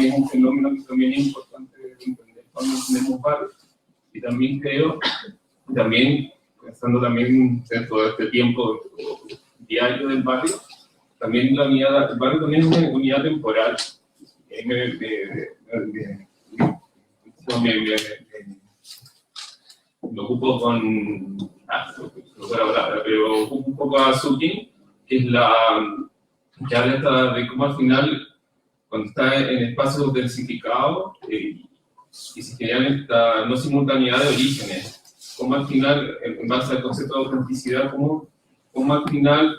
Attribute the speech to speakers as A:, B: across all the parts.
A: también es un fenómeno que también es importante entender cuando tenemos barrios. Y también creo, también pensando también dentro de este tiempo diario del barrio, también la unidad, el barrio también es una unidad temporal. Me ocupo con, pero ocupo un poco a Suki, que es que habla de cómo al final, cuando está en espacios densificados, y se generan esta no simultaneidad de orígenes, cómo al final, en base al concepto de autenticidad, cómo al final,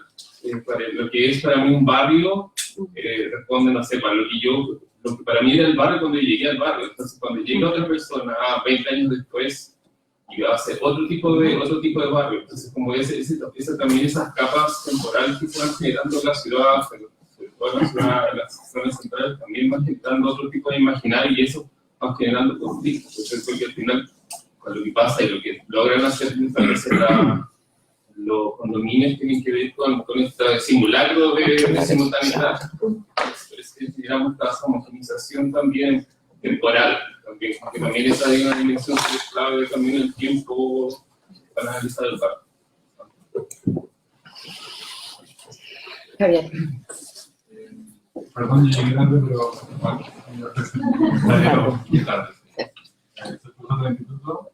A: para lo que es para mí un barrio, responde, no sé, para lo que para mí era el barrio cuando llegué al barrio. Entonces, cuando llega otra persona 20 años después, y va a ser otro tipo de barrio. Entonces, como también esas capas temporales que se van generando en la ciudad, sobre todo en las zonas centrales, también van generando otro tipo de imaginario y eso va generando conflictos. Entonces, porque al final, con lo que pasa y lo que logran hacer muchas veces los condominios tienen que ver con este simulacro de simultaneidad. Pero es que generamos esta homogenización también temporal, también, porque también esa es una dimensión que es clave también el tiempo para analizar el barrio.
B: Javier.
C: Perdón, llegué grande, pero tarde. Se puso del instituto.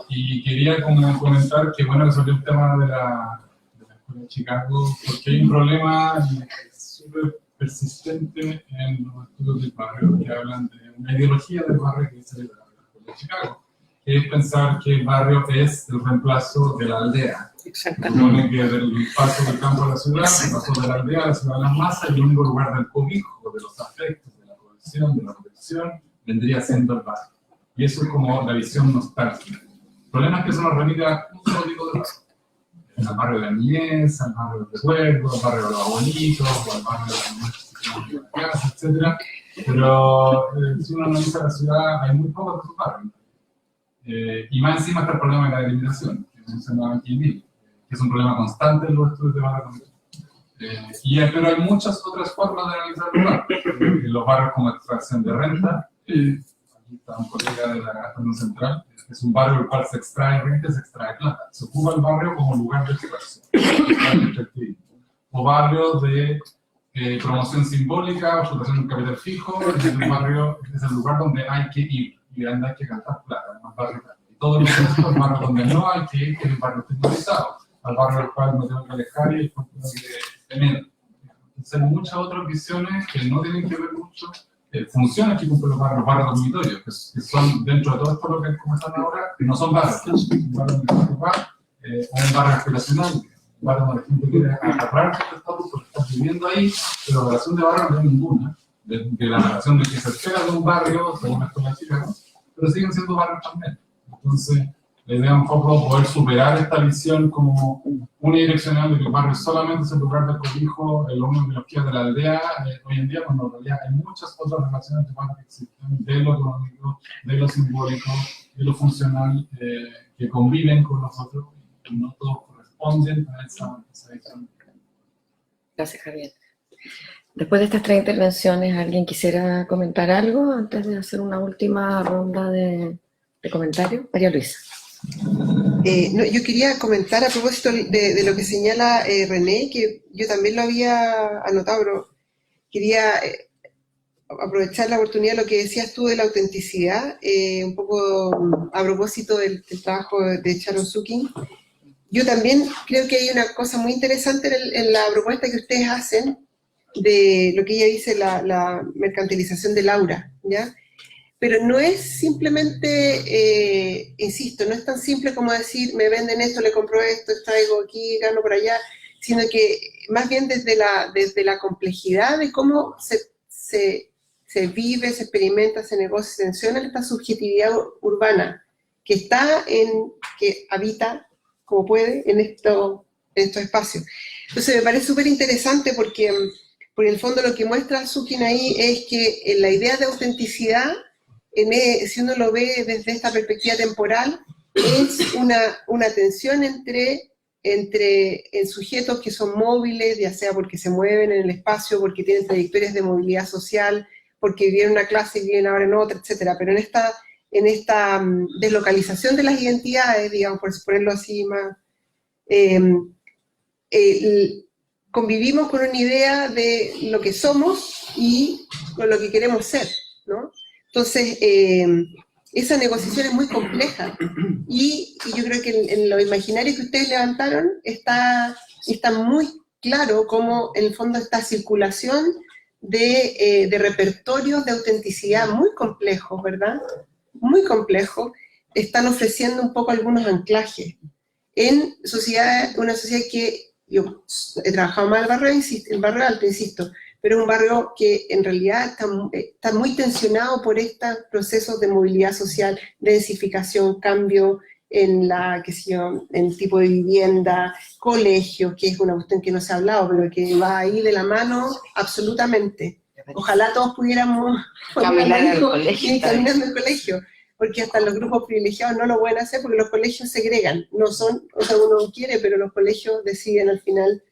C: Y quería comentar que, bueno, sobre el tema de la Escuela de Chicago, porque hay un problema súper persistente en los estudios del barrio que hablan de una ideología del barrio que dice la Escuela de Chicago, que es pensar que el barrio es el reemplazo de la aldea.
B: Exactamente.
C: Supone que del paso del campo a la ciudad, el paso de la aldea a la ciudad de las masas, y el único lugar del cobijo, de los afectos, de la cohesión, de la protección, vendría siendo el barrio. Y eso es como la visión nostálgica. El problema es que eso nos remite a un solo tipo de barrio. Al barrio de la niñez, al barrio del recuerdo, al barrio de los abuelitos, o al barrio de la casa, etc. Pero si uno analiza la ciudad, hay muy pocos de esos barrios. Y más encima está el problema de la delimitación, que mencionaba aquí Emil, que es un problema constante en los estudios de barrio. Pero hay muchas otras formas de analizar los barrios. Los barrios como extracción de renta. Aquí está un colega de la Gastón Central. Es un barrio en el cual se extrae renta, se extrae plata. Se ocupa el barrio como lugar de extracción. O barrios de promoción simbólica, explotación de un capital fijo. El barrio es el lugar donde hay que ir y donde hay que gastar plata. Y todo el resto es barrio donde no hay que ir, que es el barrio estigmatizado. Al barrio del cual no tengo que alejar y tengo que tener. Entonces, hay muchas otras visiones que no tienen que ver mucho. Funciones que cumplen los barrios dormitorios, que son dentro de todo esto lo que comenzamos ahora, que no son barrios, un barrio donde se ocupa, un barrio aspiracional, un barrio donde la gente quiere agarrarse del estatus porque está viviendo ahí, pero la relación de barrio no hay ninguna, de la relación de que se espera de un barrio, según la Escuela de Chicago, pero siguen siendo barrios también. Entonces, la idea un poco poder superar esta visión como unidireccional de que el barrio solamente es el lugar de cobijo, lo único que nos queda de la aldea, hoy en día, cuando en realidad hay muchas otras relaciones humanas que existen, de lo económico, de lo simbólico, de lo funcional, que conviven con nosotros y no todos corresponden a esa visión.
B: Gracias, Javier. Después de estas 3 intervenciones, ¿alguien quisiera comentar algo antes de hacer una última ronda de comentarios? María Luisa.
D: No, yo quería comentar a propósito de lo que señala René, que yo también lo había anotado, pero quería aprovechar la oportunidad de lo que decías tú de la autenticidad, un poco a propósito del trabajo de Sharon Sukin. Yo también creo que hay una cosa muy interesante en la propuesta que ustedes hacen de lo que ella dice, la mercantilización del aura, ¿ya? Pero no es simplemente, insisto, no es tan simple como decir, me venden esto, le compro esto, traigo aquí, gano por allá, sino que más bien desde la complejidad de cómo se vive, se experimenta, se negocia, se menciona esta subjetividad urbana que que habita, como puede, en estos espacios. Entonces me parece súper interesante porque en el fondo lo que muestra Sukin ahí es que la idea de autenticidad, si uno lo ve desde esta perspectiva temporal, es una tensión entre sujetos que son móviles, ya sea porque se mueven en el espacio, porque tienen trayectorias de movilidad social, porque vivieron una clase y viven ahora en otra, etcétera. Pero en esta deslocalización de las identidades, digamos, por ponerlo así más, convivimos con una idea de lo que somos y con lo que queremos ser, ¿no? Entonces, esa negociación es muy compleja y yo creo que en lo imaginario que ustedes levantaron está muy claro cómo en el fondo esta circulación de repertorios de autenticidad muy complejos, ¿verdad? Muy complejos, están ofreciendo un poco algunos anclajes en una sociedad que yo he trabajado más el barrio alto, insisto, pero es un barrio que en realidad está muy tensionado por estos procesos de movilidad social, densificación, cambio en en tipo de vivienda, colegio, que es una cuestión que no se ha hablado, pero que va ahí de la mano absolutamente. Ojalá todos pudiéramos
B: caminar al colegio.
D: Caminando al colegio, porque hasta los grupos privilegiados no lo pueden hacer porque los colegios segregan, no son, o sea, uno quiere, pero los colegios deciden al final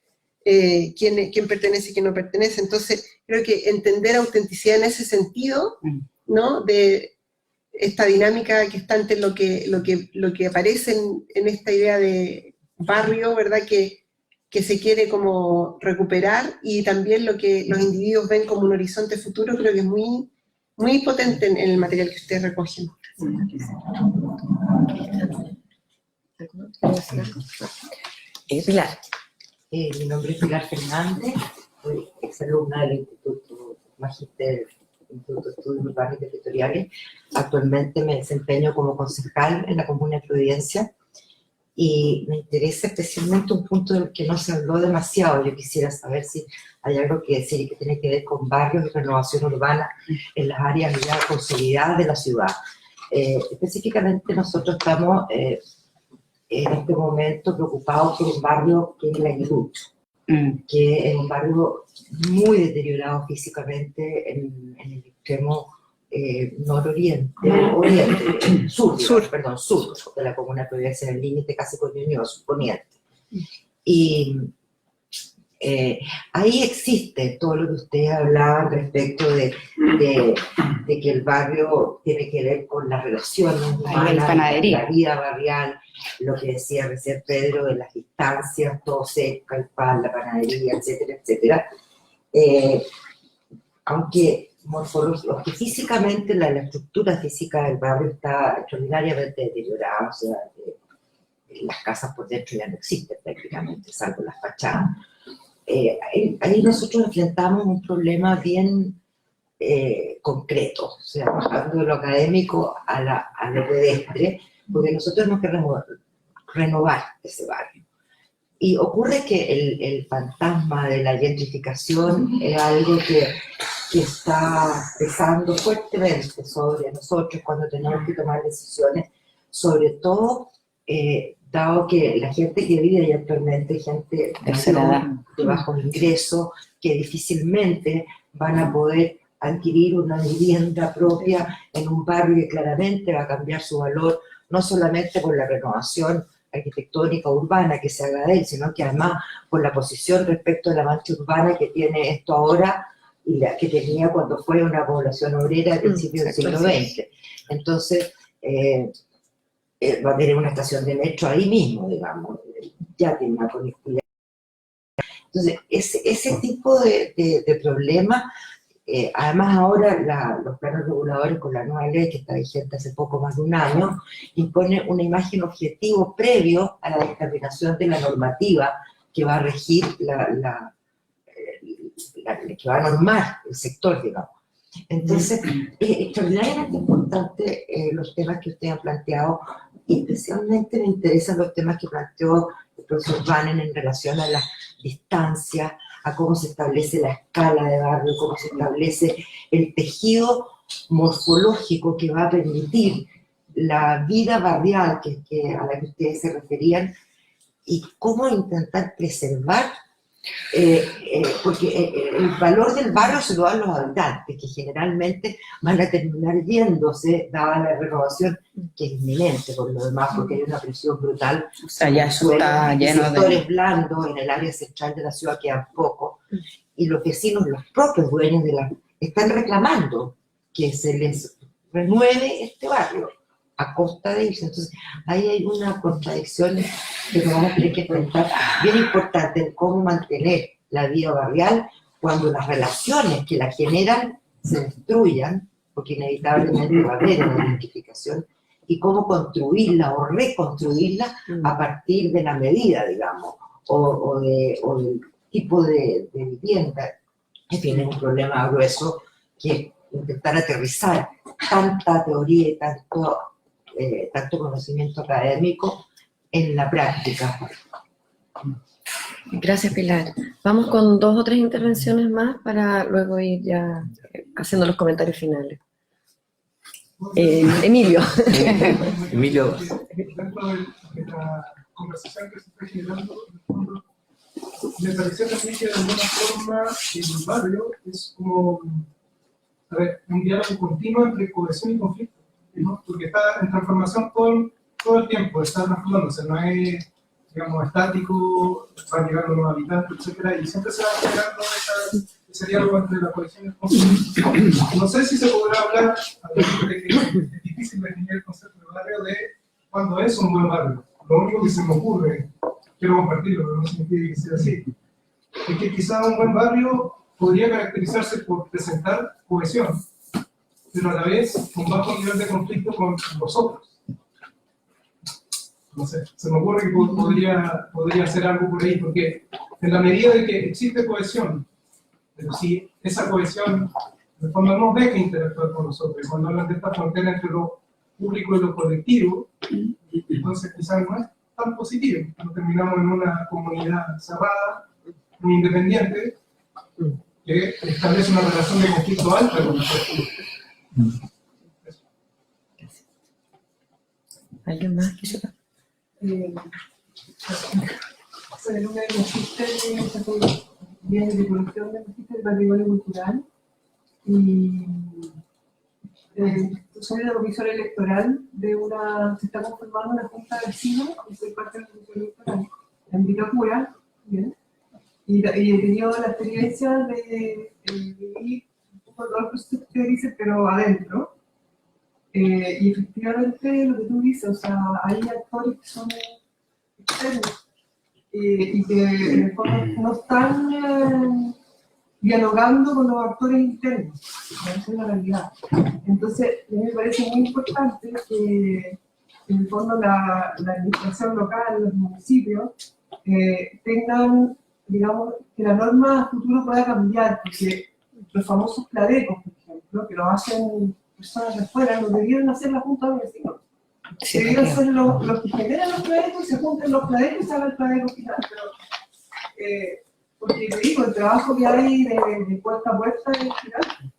D: quién pertenece y quién no pertenece. Entonces, creo que entender autenticidad en ese sentido, ¿no? De esta dinámica que está entre lo que aparece en esta idea de barrio, ¿verdad? Que se quiere como recuperar, y también lo que los individuos ven como un horizonte futuro, creo que es muy, muy potente en el material que ustedes recogen.
B: Pilar.
E: Mi nombre es Pilar Fernández, soy exalumna del Instituto Magíster, Instituto de Estudios Urbanos y Territoriales. Actualmente me desempeño como concejal en la Comuna de Providencia y me interesa especialmente un punto del que no se habló demasiado. Yo quisiera saber si hay algo que decir y que tiene que ver con barrios y renovación urbana en las áreas ya consolidadas de la ciudad. Específicamente nosotros estamos en este momento preocupados por un barrio que es la Aguilucho, que es un barrio muy deteriorado físicamente en el extremo sur de la Comuna de Providencia, en el límite casi con Ñuñoa, poniente. Y ahí existe todo lo que ustedes hablaban respecto de que el barrio tiene que ver con las relaciones humanas, la vida barrial, lo que decía recién Pedro de las distancias, todo cerca, el pan, la panadería, etcétera, etcétera. Aunque morfológicamente, físicamente la estructura física del barrio está extraordinariamente deteriorada, o sea, las casas por dentro ya no existen prácticamente, salvo las fachadas. Ahí nosotros enfrentamos un problema bien concreto, o sea, bajando de lo académico a lo pedestre, porque nosotros tenemos que renovar ese barrio. Y ocurre que el fantasma de la gentrificación es algo que está pesando fuertemente sobre nosotros cuando tenemos que tomar decisiones, sobre todo dado que la gente que vive ahí actualmente es gente de bajos ingresos, que difícilmente van a poder adquirir una vivienda propia en un barrio que claramente va a cambiar su valor, no solamente por la renovación arquitectónica urbana que se haga de él, sino que además por la posición respecto a la mancha urbana que tiene esto ahora y la que tenía cuando fue una población obrera al principio del siglo XX. Entonces, va a tener una estación de metro ahí mismo, digamos, ya tiene una conectividad. Entonces, ese tipo de problemas, además ahora los planos reguladores con la nueva ley que está vigente hace poco más de un año, impone una imagen objetivo previo a la determinación de la normativa que va a regir que va a normar el sector, digamos. Entonces, es extraordinariamente importante los temas que ustedes han planteado, y especialmente me interesan los temas que planteó el profesor Vanen en relación a las distancias, a cómo se establece la escala de barrio, cómo se establece el tejido morfológico que va a permitir la vida barrial a la que ustedes se referían, y cómo intentar preservar, porque el valor del barrio se lo dan los habitantes, que generalmente van a terminar yéndose, dada la renovación que es inminente por lo demás, porque hay una presión brutal.
F: O sea, ya eso está lleno de
E: sectores blandos en el área central de la ciudad quedan pocos, y los vecinos, los propios dueños de las están reclamando que se les renueve este barrio a costa de ellos. Entonces, ahí hay una contradicción que nos vamos a tener que enfrentar bien importante en cómo mantener la vida barrial cuando las relaciones que la generan se destruyan, porque inevitablemente va a haber una identificación, y cómo construirla o reconstruirla a partir de la medida, digamos, o del tipo de vivienda. En fin, es un problema grueso que intentar aterrizar tanta teoría y tanto conocimiento académico en la práctica.
B: Gracias, Pilar. Vamos con 2 o 3 intervenciones más para luego ir ya haciendo los comentarios finales. Emilio.
G: Emilio.
C: Dentro de la conversación que se está generando, me pareció también que de alguna forma el barrio es como un diálogo continuo entre cohesión y conflicto, ¿no? Porque está en transformación todo el tiempo, está transformándose, no es, digamos, estático, van llegando nuevos habitantes, etcétera, y siempre se va generando ese diálogo entre la cohesión y el conflicto. No sé si se podrá hablar de que es difícil definir el concepto de barrio de cuando es un buen barrio. Lo único que se me ocurre, quiero compartirlo, pero no significa que sea así, es que quizá un buen barrio podría caracterizarse por presentar cohesión, pero a la vez con bajo nivel de conflicto con los otros. No sé, se me ocurre que podría hacer algo por ahí, porque en la medida de que existe cohesión, pero si esa cohesión, de forma no deja interactuar con nosotros, cuando hablan de esta frontera entre lo público y lo colectivo, entonces quizás no es tan positivo, nos terminamos en una comunidad cerrada, muy independiente, que establece una relación de conflicto alta con nosotros.
B: ¿Alguien más quisiera?
H: Una de los bienes de producción del patrimonio cultural y soy la comisora electoral de se está conformando una junta de vecinos y soy parte de la comisión electoral en Vitacura, ¿bien? Y he tenido la experiencia de vivir un poco todo el proceso que dice, pero adentro. Y efectivamente lo que tú dices, o sea, hay actores que son externos y que en el fondo no están dialogando con los actores internos. Esa es la realidad. Entonces, a mí me parece muy importante que en el fondo la administración local, los municipios, tengan, digamos, que la norma a futuro pueda cambiar, porque los famosos cladecos, por ejemplo, que lo hacen personas de afuera, lo debieron hacer la Junta de Vecinos.
B: Sí,
H: debieron ser los que generan los cladecos y se junten los cladecos y se haga el cladeco final. Pero, porque te digo, el trabajo que hay de puerta a puerta es gigante.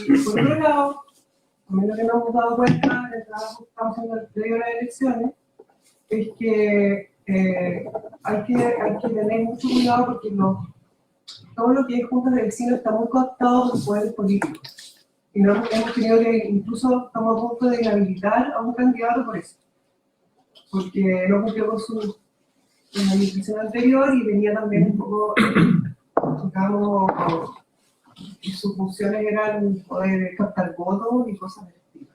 H: Y por otro lado, a menos que nos hemos dado cuenta del trabajo que estamos haciendo previo a las elecciones, es que hay que tener mucho cuidado porque todo lo que es juntas de vecinos está muy cooptado por poderes políticos. Y no hemos tenido que, incluso estamos a punto de inhabilitar a un candidato por eso. Porque no cumplió con su administración anterior y venía también un poco, digamos, y sus funciones eran poder captar votos y cosas de ese tipo.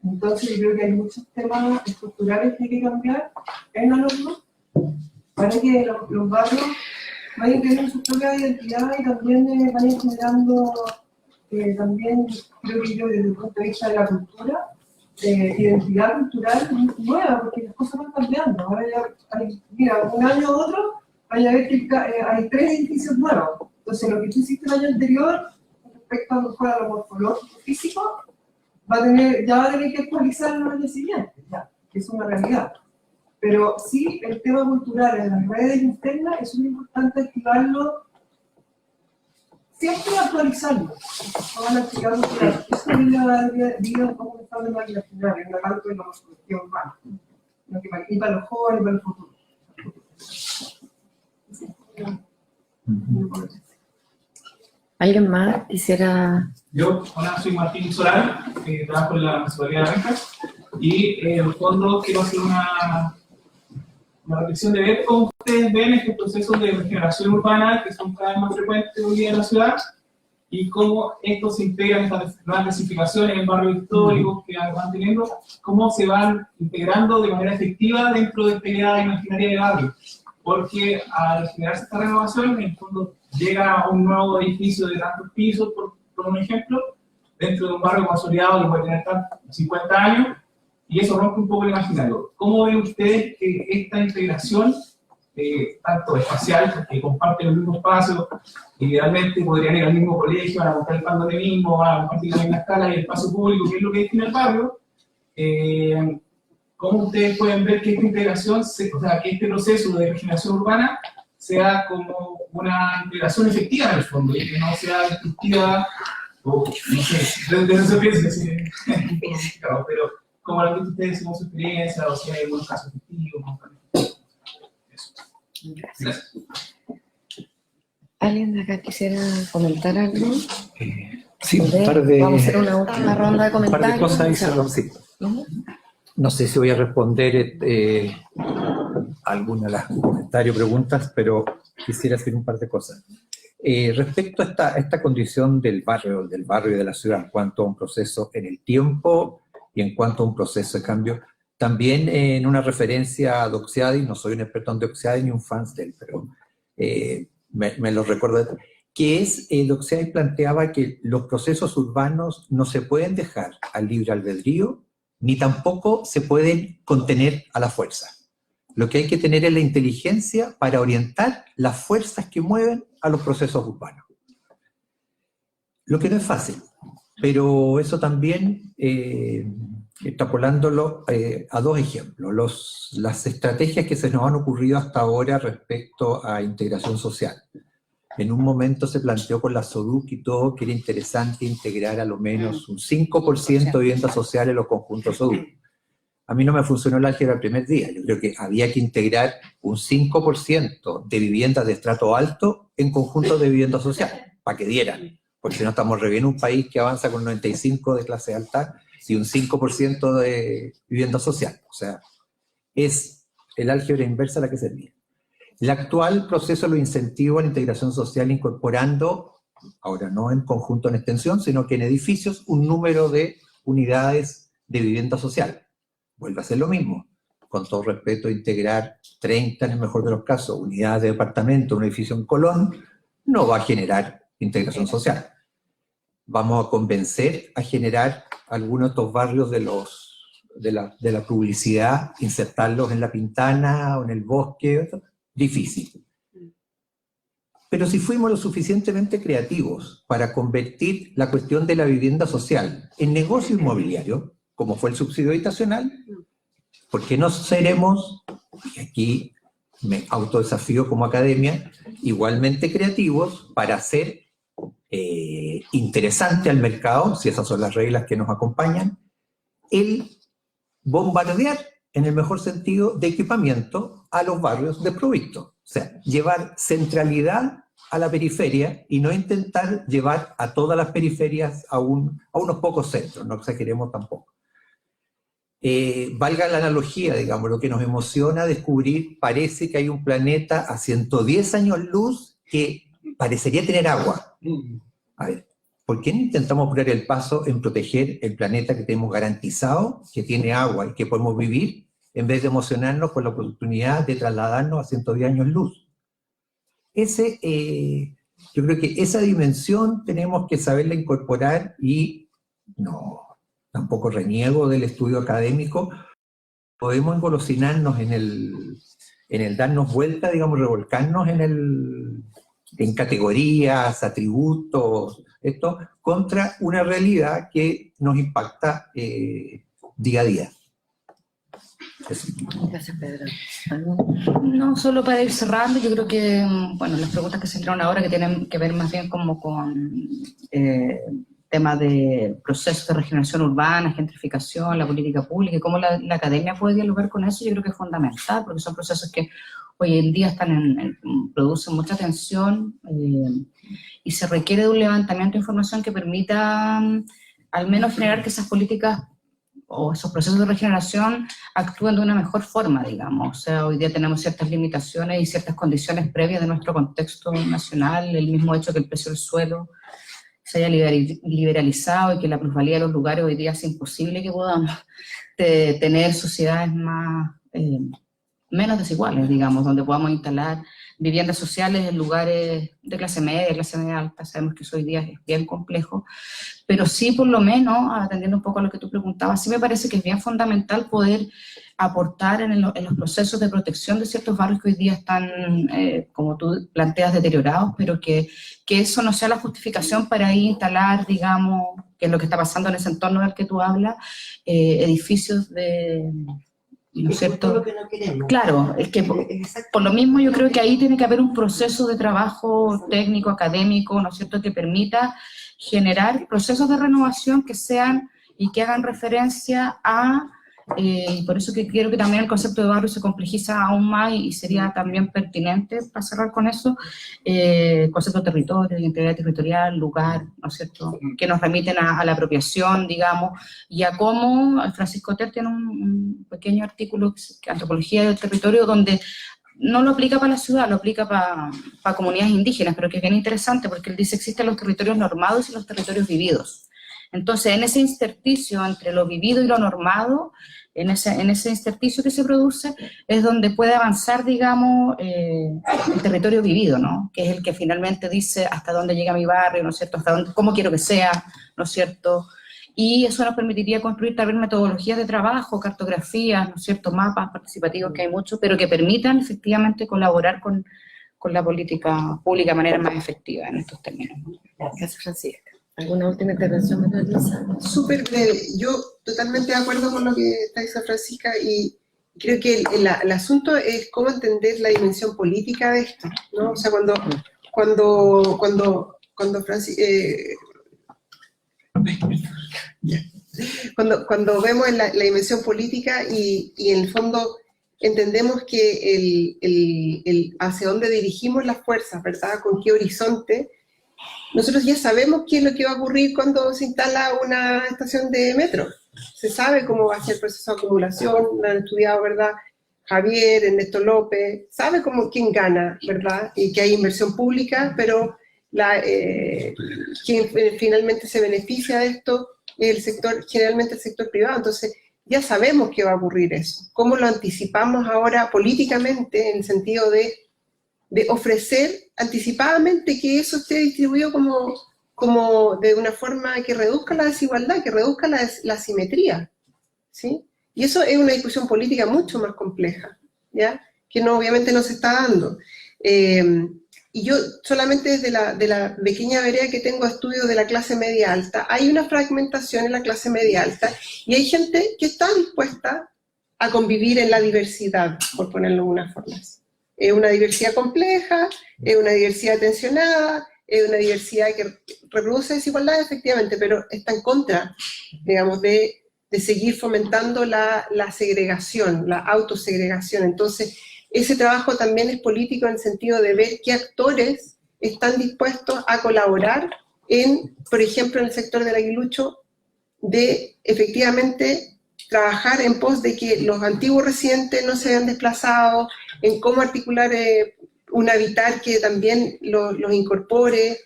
H: Entonces yo creo que hay muchos temas estructurales que hay que cambiar en la norma para que los barrios vayan teniendo su propia identidad y también vayan generando, también creo que yo desde el punto de vista de la cultura, identidad cultural nueva, porque las cosas van cambiando. Ahora ya hay, mira, un año u otro, vaya a ver que hay 3 edificios nuevos. Entonces lo que tú hiciste el año anterior, respecto a lo morfológico, físico, ya va a tener que actualizar el año siguiente, ya, que es una realidad. Pero sí, el tema cultural en las redes internas es muy importante activarlo, siempre actualizarlo. Toda la actividad cultural. Eso es la vida como un estado de máquina final, en la parte de la morfología urbana. Y para los jóvenes y para el futuro.
B: ¿Alguien más quisiera?
I: Yo, hola, soy Martín Solar, trabajo en la Municipalidad de Renca y en el fondo quiero hacer una reflexión de ver cómo ustedes ven estos procesos de regeneración urbana que son cada vez más frecuentes hoy día en la ciudad y cómo esto se integra en estas nuevas clasificaciones en barrios históricos que van teniendo, cómo se van integrando de manera efectiva dentro de esta idea imaginaria de barrio. Porque al generarse esta renovación, en el fondo llega un nuevo edificio de tantos pisos, por un ejemplo, dentro de un barrio consolidado que puede tener 50 años, y eso rompe un poco el imaginario. ¿Cómo ven ustedes que esta integración, tanto espacial, porque comparten el mismo espacio, idealmente podrían ir al mismo colegio, van a comprar el pan donde mismo, van a compartir la misma escala y el espacio público, que es lo que define el barrio, ¿cómo ustedes pueden ver que esta integración, o sea, que este proceso de regeneración urbana sea como una integración efectiva en el fondo, y que no sea destructiva, o no sé, desde ese pienso, pero como lo que ustedes según su experiencia, o si hay algunos casos efectivos, eso. Gracias.
B: ¿Alguien de acá quisiera comentar algo?
G: Sí,
B: Vamos a hacer una última ronda de
G: un par
B: comentarios.
G: de cosas y cerramos, sí. No sé si voy a responder alguna de las comentarios, preguntas, pero quisiera hacer un par de cosas. Respecto a esta condición del barrio y de la ciudad en cuanto a un proceso en el tiempo y en cuanto a un proceso de cambio, también en una referencia a Doxiadis, no soy un experto en Doxiadis ni un fan de él, pero me lo recuerdo, que es, Doxiadis planteaba que los procesos urbanos no se pueden dejar al libre albedrío, ni tampoco se pueden contener a la fuerza. Lo que hay que tener es la inteligencia para orientar las fuerzas que mueven a los procesos urbanos. Lo que no es fácil, pero eso también, extrapolándolo a dos ejemplos, las estrategias que se nos han ocurrido hasta ahora respecto a integración social. En un momento se planteó con la SODUC y todo que era interesante integrar a lo menos un 5% de vivienda social en los conjuntos SODUC. A mí no me funcionó el álgebra el primer día. Yo creo que había que integrar un 5% de viviendas de estrato alto en conjuntos de vivienda social, para que dieran. Porque si no estamos re bien un país que avanza con 95% de clase alta y un 5% de vivienda social. O sea, es el álgebra inversa la que servía. El actual proceso lo incentiva a la integración social incorporando, ahora no en conjunto en extensión, sino que en edificios, un número de unidades de vivienda social. Vuelve a ser lo mismo. Con todo respeto, integrar 30, en el mejor de los casos, unidades de departamento, un edificio en Colón, no va a generar integración social. Vamos a convencer a generar algunos de estos barrios de la publicidad, insertarlos en La Pintana o en el Bosque, difícil. Pero si fuimos lo suficientemente creativos para convertir la cuestión de la vivienda social en negocio inmobiliario, como fue el subsidio habitacional, ¿por qué no seremos, y aquí me autodesafío como academia, igualmente creativos para hacer interesante al mercado, si esas son las reglas que nos acompañan, el bombardear, en el mejor sentido, de equipamiento a los barrios desprovistos? O sea, llevar centralidad a la periferia y no intentar llevar a todas las periferias a unos pocos centros, no exageremos tampoco. Valga la analogía, digamos, lo que nos emociona descubrir, parece que hay un planeta a 110 años luz que parecería tener agua. A ver, ¿por qué no intentamos poner el paso en proteger el planeta que tenemos garantizado, que tiene agua y que podemos vivir, en vez de emocionarnos por la oportunidad de trasladarnos a 110 años luz? Yo creo que esa dimensión tenemos que saberla incorporar y no, tampoco reniego del estudio académico. Podemos engolosinarnos en el darnos vuelta, digamos, revolcarnos en categorías, atributos, esto, contra una realidad que nos impacta día a día. Eso.
B: Gracias, Pedro.
F: No, solo para ir cerrando, yo creo que, bueno, las preguntas que se hicieron ahora que tienen que ver más bien como con temas de procesos de regeneración urbana, gentrificación, la política pública, y cómo la academia puede dialogar con eso, yo creo que es fundamental, porque son procesos que hoy en día producen mucha tensión y se requiere de un levantamiento de información que permita al menos generar que esas políticas o esos procesos de regeneración actúen de una mejor forma, digamos. O sea, hoy día tenemos ciertas limitaciones y ciertas condiciones previas de nuestro contexto nacional, el mismo hecho que el precio del suelo se haya liberalizado y que la plusvalía de los lugares hoy día es imposible que podamos tener sociedades más, menos desiguales, digamos, donde podamos instalar viviendas sociales en lugares de clase media alta. Sabemos que eso hoy día es bien complejo, pero sí, por lo menos, atendiendo un poco a lo que tú preguntabas, sí me parece que es bien fundamental poder aportar en los procesos de protección de ciertos barrios que hoy día están, como tú planteas, deteriorados, pero que eso no sea la justificación para ir a instalar, digamos, que es lo que está pasando en ese entorno del que tú hablas, edificios de... ¿no es cierto?
E: Lo que no queremos.
F: Claro, es que por lo mismo yo creo que ahí tiene que haber un proceso de trabajo técnico, académico, ¿no es cierto?, que permita generar procesos de renovación que sean y que hagan referencia a, y por eso que quiero que también el concepto de barrio se complejiza aún más y sería también pertinente, para cerrar con eso, concepto de territorio, integridad territorial, lugar, ¿no es cierto?, que nos remiten a la apropiación, digamos, y a cómo Francisco Ter tiene un pequeño artículo, Antropología del Territorio, donde no lo aplica para la ciudad, lo aplica para comunidades indígenas, pero que es bien interesante porque él dice existen los territorios normados y los territorios vividos. Entonces, en ese intersticio entre lo vivido y lo normado, en ese intersticio que se produce, es donde puede avanzar, digamos, el territorio vivido, ¿no? Que es el que finalmente dice hasta dónde llega mi barrio, ¿no es cierto?, hasta dónde, cómo quiero que sea, ¿no es cierto?, y eso nos permitiría construir también metodologías de trabajo, cartografías, ¿no es cierto?, mapas participativos, que hay muchos, pero que permitan efectivamente colaborar con la política pública de manera más efectiva en estos términos.
B: Gracias, Francisca. ¿Alguna última intervención, María Luisa?
D: Súper breve. Yo totalmente de acuerdo con lo que está diciendo Francisca y creo que el asunto es cómo entender la dimensión política de esto, ¿no? O sea, cuando vemos la dimensión política y en el fondo entendemos que el hacia dónde dirigimos las fuerzas, ¿verdad? Con qué horizonte. Nosotros ya sabemos qué es lo que va a ocurrir cuando se instala una estación de metro. Se sabe cómo va a ser el proceso de acumulación, lo han estudiado, ¿verdad? Javier, Ernesto López, sabe quién gana, ¿verdad? Y que hay inversión pública, pero quien finalmente se beneficia de esto es generalmente el sector privado. Entonces, ya sabemos que va a ocurrir eso. ¿Cómo lo anticipamos ahora políticamente en el sentido de ofrecer anticipadamente que eso esté distribuido como de una forma que reduzca la desigualdad, que reduzca la asimetría, ¿sí? Y eso es una discusión política mucho más compleja, ¿ya? Que obviamente no se está dando. Y yo solamente desde la pequeña vereda que tengo estudios de la clase media alta, hay una fragmentación en la clase media alta y hay gente que está dispuesta a convivir en la diversidad, por ponerlo de una forma así. Es una diversidad compleja, es una diversidad tensionada, es una diversidad que reproduce desigualdad, efectivamente, pero está en contra, digamos, de seguir fomentando la segregación, la autosegregación. Entonces, ese trabajo también es político en el sentido de ver qué actores están dispuestos a colaborar por ejemplo, en el sector del aguilucho, de efectivamente trabajar en pos de que los antiguos residentes no se vean desplazados, en cómo articular un habitat que también los incorpore,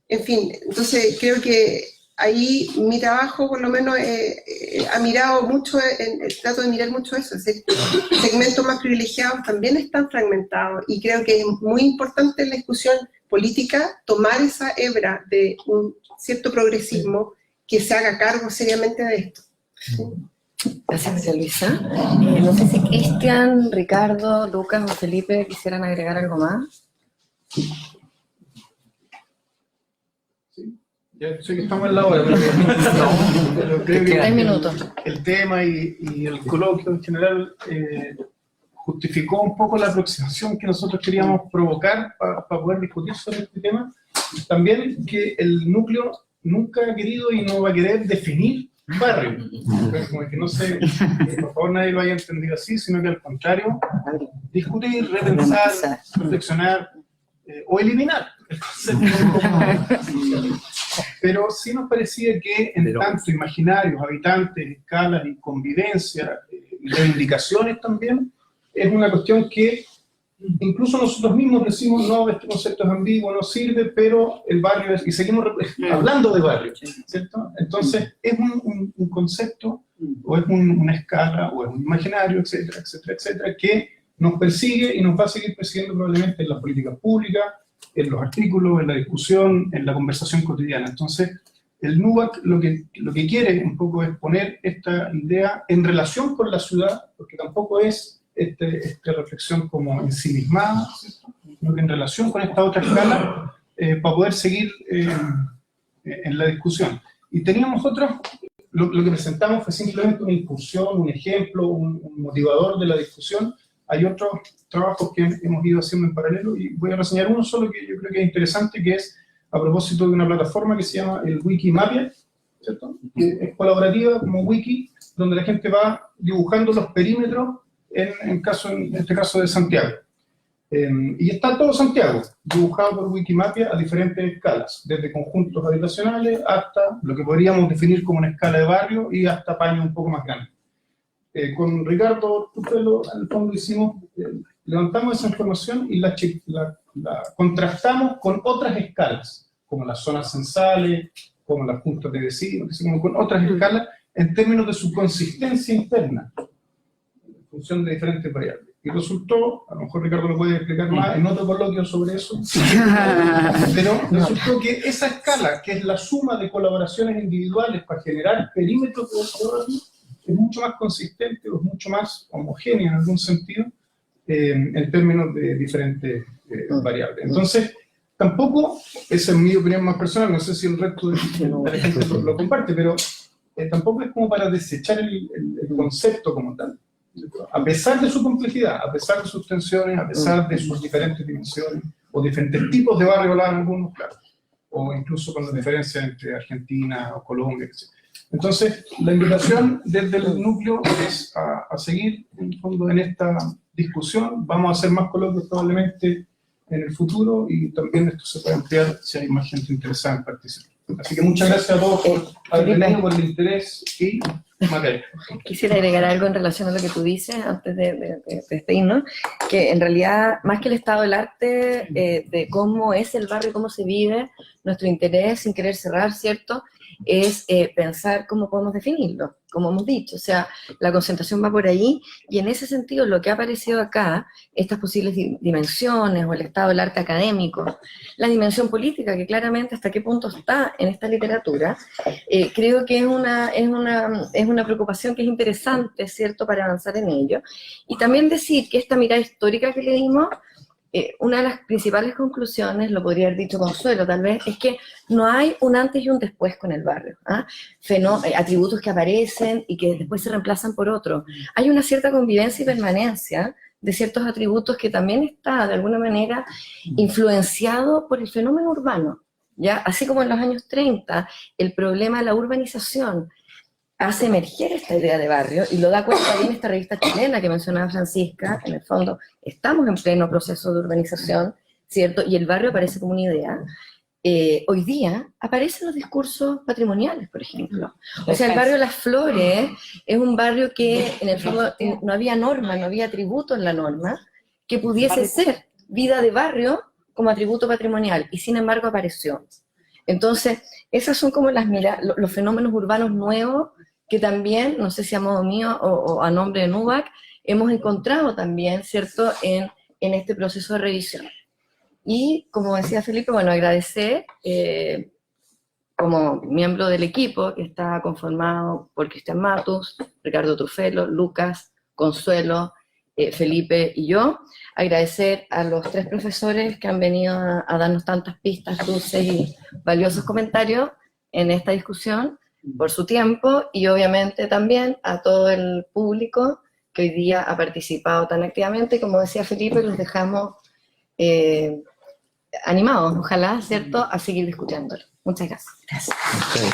D: en fin. Entonces creo que ahí mi trabajo por lo menos ha mirado mucho, trato de mirar mucho eso, segmentos más privilegiados también están fragmentados y creo que es muy importante en la discusión política tomar esa hebra de un cierto progresismo que se haga cargo seriamente de esto. ¿Sí?
B: Gracias, María Luisa. No sé si Cristian, Ricardo, Lucas o Felipe quisieran agregar algo más.
J: Ya sé que estamos en la hora, pero creo que
B: 3 minutos.
J: el tema y el coloquio en general justificó un poco la aproximación que nosotros queríamos provocar para poder discutir sobre este tema. También que el núcleo nunca ha querido y no va a querer definir barrio. Como que no sé, por favor nadie lo haya entendido así, sino que al contrario, discutir, repensar, reflexionar o eliminar el concepto. Pero sí nos parecía que en tanto imaginarios, habitantes, escalas y convivencia y reivindicaciones también, es una cuestión que Incluso nosotros mismos decimos, no, este concepto es ambiguo, no sirve, pero el barrio es, y seguimos hablando de barrio, ¿cierto? Entonces, es un concepto, o es una escala, o es un imaginario, etcétera, etcétera, etcétera, que nos persigue y nos va a seguir persiguiendo probablemente en las políticas públicas, en los artículos, en la discusión, en la conversación cotidiana. Entonces, el NUAC lo que quiere un poco es poner esta idea en relación con la ciudad, porque tampoco es esta reflexión como ensimismada, sino que en relación con esta otra escala, para poder seguir en la discusión. Y teníamos otros, lo que presentamos fue simplemente una incursión, un ejemplo, un motivador de la discusión. Hay otros trabajos que hemos ido haciendo en paralelo, y voy a reseñar uno solo que yo creo que es interesante, que es a propósito de una plataforma que se llama el Wikimapia, ¿cierto? Que es colaborativa como wiki, donde la gente va dibujando los perímetros en este caso de Santiago. Y está todo Santiago, dibujado por Wikimapia a diferentes escalas, desde conjuntos habitacionales hasta lo que podríamos definir como una escala de barrio y hasta paños un poco más grandes. Con Ricardo Tufelo, al fondo levantamos esa información y la contrastamos con otras escalas, como las zonas censales, como las juntas de vecinos, como con otras escalas, en términos de su consistencia interna, en función de diferentes variables. Y resultó, a lo mejor Ricardo lo puede explicar más en otro coloquio sobre eso, pero resultó que esa escala, que es la suma de colaboraciones individuales para generar perímetros de desarrollo, es mucho más consistente o es mucho más homogénea en algún sentido en términos de diferentes variables. Entonces, tampoco, esa es mi opinión más personal, no sé si el resto de la gente lo comparte, pero tampoco es como para desechar el concepto como tal. A pesar de su complejidad, a pesar de sus tensiones, a pesar de sus diferentes dimensiones, o diferentes tipos de barrio, algunos, claro, o incluso con la diferencia entre Argentina o Colombia, etc. Entonces, la invitación desde el núcleo es a seguir, en el fondo, en esta discusión. Vamos a hacer más coloquios probablemente en el futuro, y también esto se puede ampliar si hay más gente interesada en participar. Así que muchas gracias a todos por haber venido, por el interés y materia.
B: Quisiera agregar algo en relación a lo que tú dices antes de despedirnos, que en realidad, más que el estado del arte, de cómo es el barrio, cómo se vive, nuestro interés, sin querer cerrar, ¿cierto?, es pensar cómo podemos definirlo, como hemos dicho. O sea, la concentración va por ahí, y en ese sentido lo que ha aparecido acá, estas posibles dimensiones, o el estado del arte académico, la dimensión política, que claramente hasta qué punto está en esta literatura, creo que es una preocupación que es interesante, ¿cierto?, para avanzar en ello. Y también decir que esta mirada histórica que le dimos, una de las principales conclusiones, lo podría haber dicho Consuelo tal vez, es que no hay un antes y un después con el barrio, atributos que aparecen y que después se reemplazan por otros. Hay una cierta convivencia y permanencia de ciertos atributos que también está, de alguna manera, influenciado por el fenómeno urbano, ¿ya? Así como en los años 30, el problema de la urbanización hace emerger esta idea de barrio, y lo da cuenta bien esta revista chilena que mencionaba Francisca. En el fondo, estamos en pleno proceso de urbanización, ¿cierto? Y el barrio aparece como una idea. Hoy día aparecen los discursos patrimoniales, por ejemplo. O sea, el barrio Las Flores es un barrio que, en el fondo, no había norma, no había atributo en la norma que pudiese ser vida de barrio como atributo patrimonial, y sin embargo apareció. Entonces, esas son como los fenómenos urbanos nuevos que también, no sé si a modo mío o a nombre de NUAC, hemos encontrado también, ¿cierto?, en este proceso de revisión. Y, como decía Felipe, bueno, agradecer como miembro del equipo, que está conformado por Cristian Matus, Ricardo Tufelo, Lucas, Consuelo, Felipe y yo. Agradecer a los 3 profesores que han venido a darnos tantas pistas, luces y valiosos comentarios en esta discusión, por su tiempo, y obviamente también a todo el público que hoy día ha participado tan activamente. Como decía Felipe, los dejamos animados, ojalá, ¿cierto?, a seguir discutiéndolo. Muchas gracias.
G: Okay.